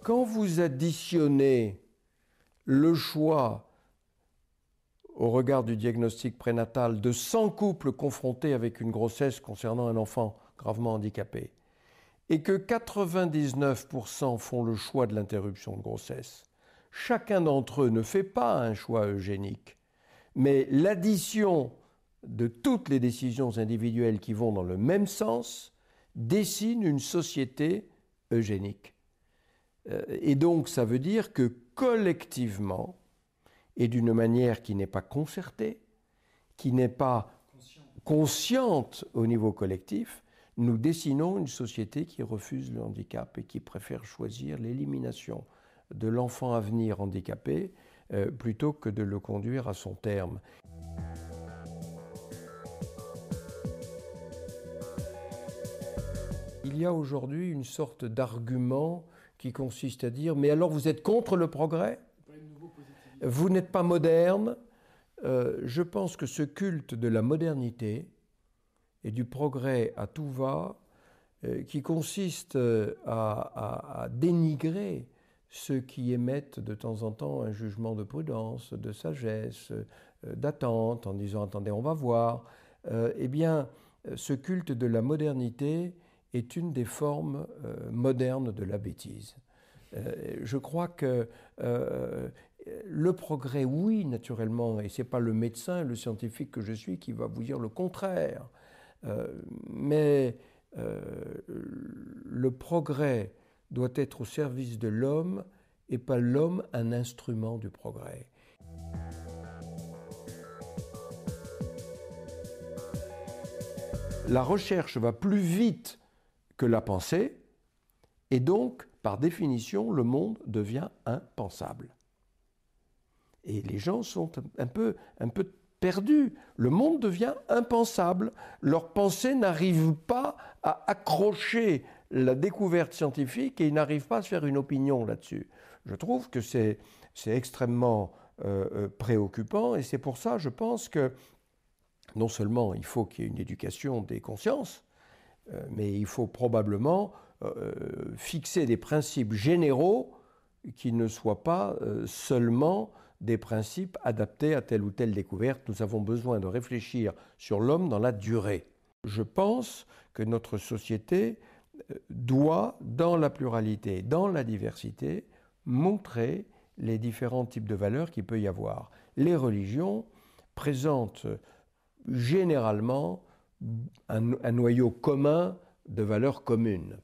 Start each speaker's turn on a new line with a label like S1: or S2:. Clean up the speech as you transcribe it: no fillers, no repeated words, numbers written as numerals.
S1: quand vous additionnez le choix au regard du diagnostic prénatal de 100 couples confrontés avec une grossesse concernant un enfant gravement handicapé et que 99% font le choix de l'interruption de grossesse, chacun d'entre eux ne fait pas un choix eugénique, mais l'addition de toutes les décisions individuelles qui vont dans le même sens dessine une société eugénique. Et donc ça veut dire que collectivement, et d'une manière qui n'est pas concertée, qui n'est pas consciente au niveau collectif, nous dessinons une société qui refuse le handicap et qui préfère choisir l'élimination de l'enfant à venir handicapé plutôt que de le conduire à son terme. Il y a aujourd'hui une sorte d'argument qui consiste à dire « mais alors vous êtes contre le progrès ? Vous n'êtes pas moderne ?» Je pense que ce culte de la modernité et du progrès à tout va, qui consiste à dénigrer ceux qui émettent de temps en temps un jugement de prudence, de sagesse, d'attente, en disant « attendez, on va voir », eh bien, ce culte de la modernité est une des formes modernes de la bêtise. Je crois que le progrès, oui, naturellement, et ce n'est pas le médecin, le scientifique que je suis qui va vous dire le contraire, mais le progrès doit être au service de l'homme et pas l'homme un instrument du progrès. La recherche va plus vite que la pensée, et donc, par définition, le monde devient impensable. Et les gens sont un peu perdus. Le monde devient impensable. Leur pensée n'arrive pas à accrocher la découverte scientifique et ils n'arrivent pas à se faire une opinion là-dessus. Je trouve que c'est extrêmement préoccupant et c'est pour ça, je pense que non seulement il faut qu'il y ait une éducation des consciences, mais il faut probablement fixer des principes généraux qui ne soient pas seulement des principes adaptés à telle ou telle découverte. Nous avons besoin de réfléchir sur l'homme dans la durée. Je pense que notre société doit, dans la pluralité, dans la diversité, montrer les différents types de valeurs qu'il peut y avoir. Les religions présentent généralement un noyau commun de valeurs communes.